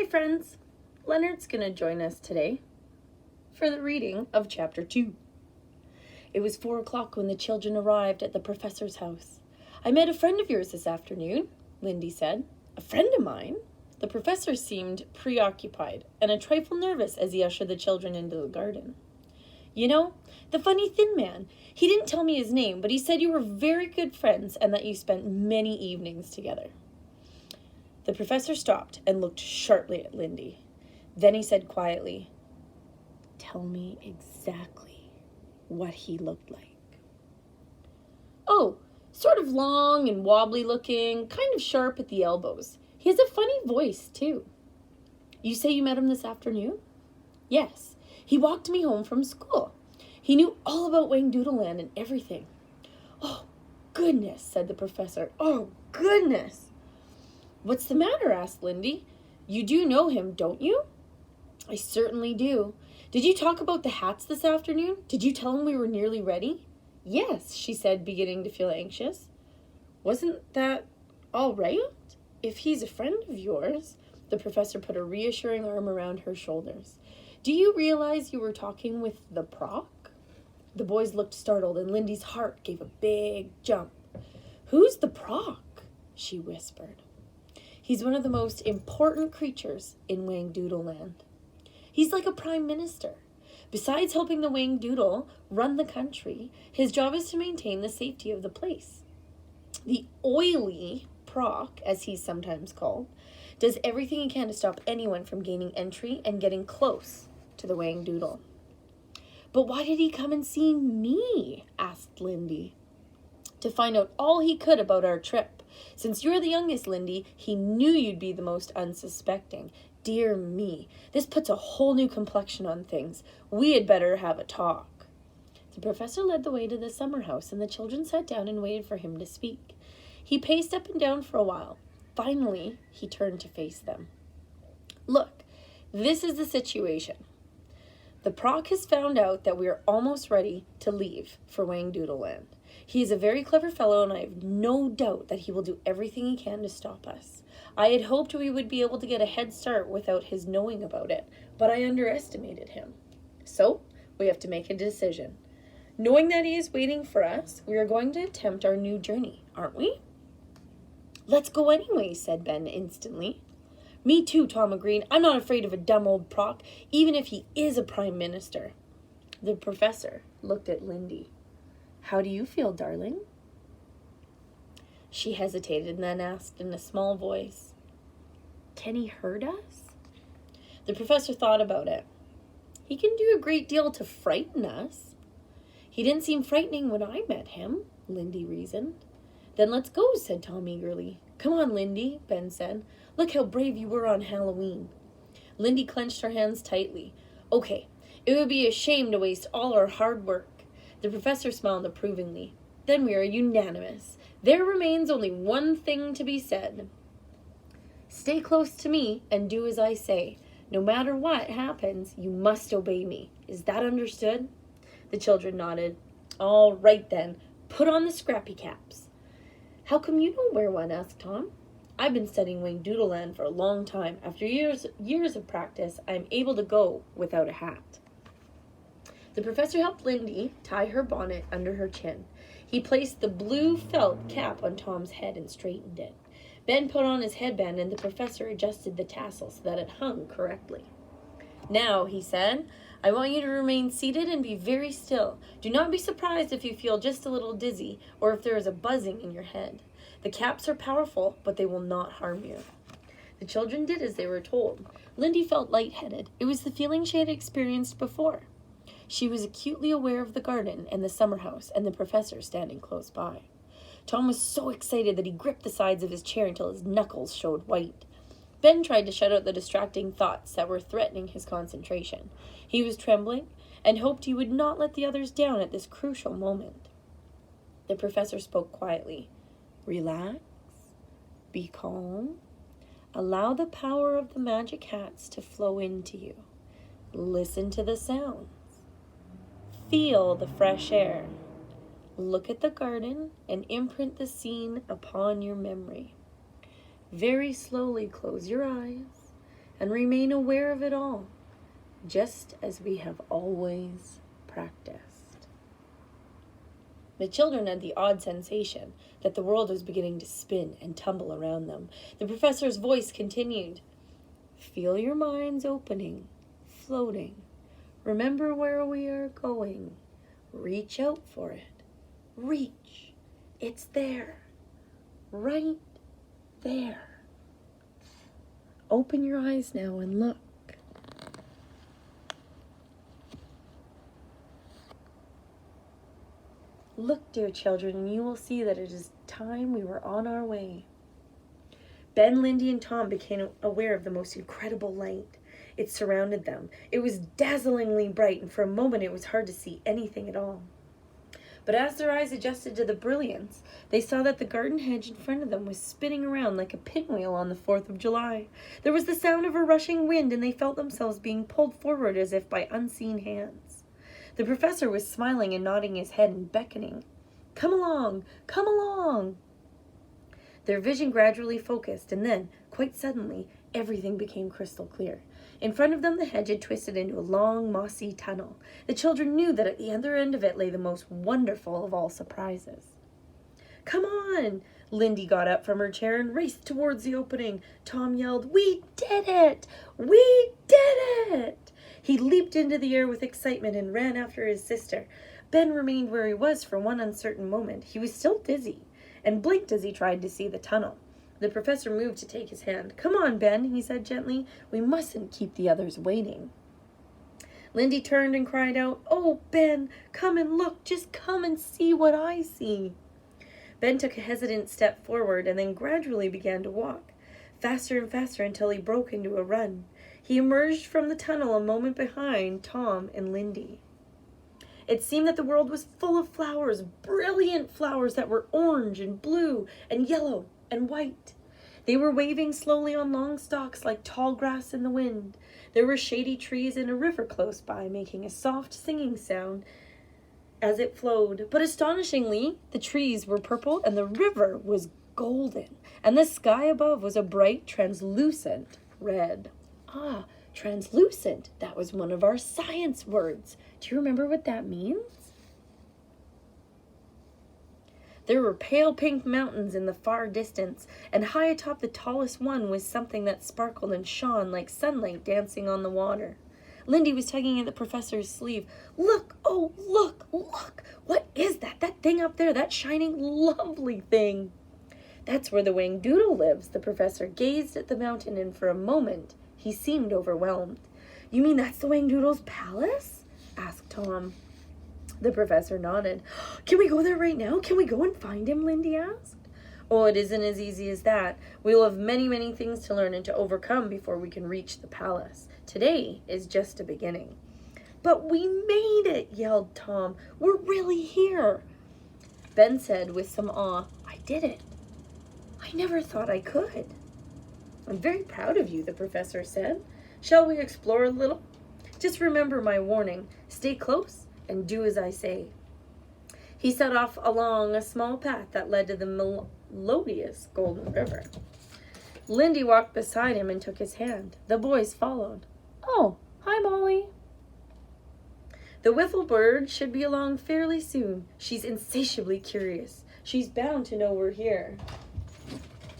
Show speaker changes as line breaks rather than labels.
Hi friends, Leonard's going to join us today for the reading of Chapter 2. It was 4 o'clock when the children arrived at the professor's house. "I met a friend of yours this afternoon," Lindy said. "A friend of mine?" The professor seemed preoccupied and a trifle nervous as he ushered the children into the garden. "You know, the funny thin man. He didn't tell me his name, but he said you were very good friends and that you spent many evenings together." The professor stopped and looked sharply at Lindy. Then he said quietly, "Tell me exactly what he looked like." "Oh, sort of long and wobbly looking, kind of sharp at the elbows. He has a funny voice, too." "You say you met him this afternoon?" "Yes, he walked me home from school. He knew all about Wangdoodleland and everything." "Oh, goodness," said the professor. "Oh, goodness." "What's the matter?" asked Lindy. "You do know him, don't you?" "I certainly do. Did you talk about the hats this afternoon? Did you tell him we were nearly ready?" "Yes," she said, beginning to feel anxious. "Wasn't that all right? If he's a friend of yours." The professor put a reassuring arm around her shoulders. "Do you realize you were talking with the Proc?" The boys looked startled, and Lindy's heart gave a big jump. "Who's the Proc?" she whispered. "He's one of the most important creatures in Wangdoodleland. He's like a prime minister. Besides helping the Wangdoodle run the country, his job is to maintain the safety of the place. The oily Proc, as he's sometimes called, does everything he can to stop anyone from gaining entry and getting close to the Wangdoodle." "But why did he come and see me?" asked Lindy. "To find out all he could about our trip. Since you're the youngest, Lindy, he knew you'd be the most unsuspecting. Dear me, this puts a whole new complexion on things. We had better have a talk." The professor led the way to the summer house, and the children sat down and waited for him to speak. He paced up and down for a while. Finally, he turned to face them. "Look, this is the situation. The Proc has found out that we are almost ready to leave for Wangdoodleland. He is a very clever fellow, and I have no doubt that he will do everything he can to stop us. I had hoped we would be able to get a head start without his knowing about it, but I underestimated him. So, we have to make a decision. Knowing that he is waiting for us, we are going to attempt our new journey, aren't we?" "Let's go anyway," said Ben instantly. "Me too," Tom agreed. "I'm not afraid of a dumb old Proc, even if he is a prime minister." The professor looked at Lindy. "How do you feel, darling?" She hesitated and then asked in a small voice, "Can he hurt us?" The professor thought about it. "He can do a great deal to frighten us." "He didn't seem frightening when I met him," Lindy reasoned. "Then let's go," said Tom eagerly. "Come on, Lindy," Ben said. "Look how brave you were on Halloween." Lindy clenched her hands tightly. "Okay, it would be a shame to waste all our hard work." The professor smiled approvingly. "Then we are unanimous. There remains only one thing to be said. Stay close to me and do as I say. No matter what happens, you must obey me. Is that understood?" The children nodded. "All right then, put on the scrappy caps." "How come you don't wear one?" asked Tom. "I've been studying Wangdoodleland for a long time. After years of practice, I am able to go without a hat." The professor helped Lindy tie her bonnet under her chin. He placed the blue felt cap on Tom's head and straightened it. Ben put on his headband, and the professor adjusted the tassel so that it hung correctly. "Now," he said, "I want you to remain seated and be very still. Do not be surprised if you feel just a little dizzy or if there is a buzzing in your head. The caps are powerful, but they will not harm you." The children did as they were told. Lindy felt lightheaded. It was the feeling she had experienced before. She was acutely aware of the garden and the summer house and the professor standing close by. Tom was so excited that he gripped the sides of his chair until his knuckles showed white. Ben tried to shut out the distracting thoughts that were threatening his concentration. He was trembling and hoped he would not let the others down at this crucial moment. The professor spoke quietly. "Relax. Be calm. Allow the power of the magic hats to flow into you. Listen to the sounds. Feel the fresh air. Look at the garden and imprint the scene upon your memory. Very slowly close your eyes and remain aware of it all, just as we have always practiced. The children had the odd sensation that the world was beginning to spin and tumble around them. The professor's voice continued. Feel your minds opening, floating. Remember where we are going. Reach out for it. Reach. It's there. Right there. Open your eyes now and look. Look, dear children, and you will see that it is time we were on our way. Ben, Lindy, and Tom became aware of the most incredible light. It surrounded them. It was dazzlingly bright, and for a moment it was hard to see anything at all. But as their eyes adjusted to the brilliance, they saw that the garden hedge in front of them was spinning around like a pinwheel on the 4th of July. There was the sound of a rushing wind, and they felt themselves being pulled forward as if by unseen hands. The professor was smiling and nodding his head and beckoning. Come along, come along. Their vision gradually focused, and then, quite suddenly, everything became crystal clear. In front of them, the hedge had twisted into a long, mossy tunnel. The children knew that at the other end of it lay the most wonderful of all surprises. Come on! Lindy got up from her chair and raced towards the opening. Tom yelled, We did it! We did it! He leaped into the air with excitement and ran after his sister. Ben remained where he was for one uncertain moment. He was still dizzy and blinked as he tried to see the tunnel. The professor moved to take his hand. Come on, Ben, he said gently. We mustn't keep the others waiting. Lindy turned and cried out, Oh, Ben, come and look. Just come and see what I see. Ben took a hesitant step forward and then gradually began to walk, faster and faster until he broke into a run. He emerged from the tunnel a moment behind Tom and Lindy. It seemed that the world was full of flowers, brilliant flowers that were orange and blue and yellow and white. They were waving slowly on long stalks like tall grass in the wind. There were shady trees and a river close by, making a soft singing sound as it flowed. But astonishingly, the trees were purple and the river was golden, and the sky above was a bright, translucent red. Ah, translucent. That was one of our science words. Do you remember what that means? There were pale pink mountains in the far distance, and high atop the tallest one was something that sparkled and shone like sunlight dancing on the water. Lindy was tugging at the professor's sleeve. Look, oh, look, look. What is that? That thing up there, that shining, lovely thing. That's where the Whangdoodle lives. The professor gazed at the mountain, and for a moment, he seemed overwhelmed. You mean that's the Whangdoodle's palace? Asked Tom. The professor nodded. Can we go there right now? Can we go and find him? Lindy asked. Oh, it isn't as easy as that. We will have many, many things to learn and to overcome before we can reach the palace. Today is just a beginning. But we made it, yelled Tom. We're really here. Ben said with some awe, I did it. I never thought I could. I'm very proud of you, the professor said. Shall we explore a little? Just remember my warning. Stay close and do as I say. He set off along a small path that led to the melodious Golden River. Lindy walked beside him and took his hand. The boys followed. Oh, hi, Molly. The wiffle bird should be along fairly soon. She's insatiably curious. She's bound to know we're here.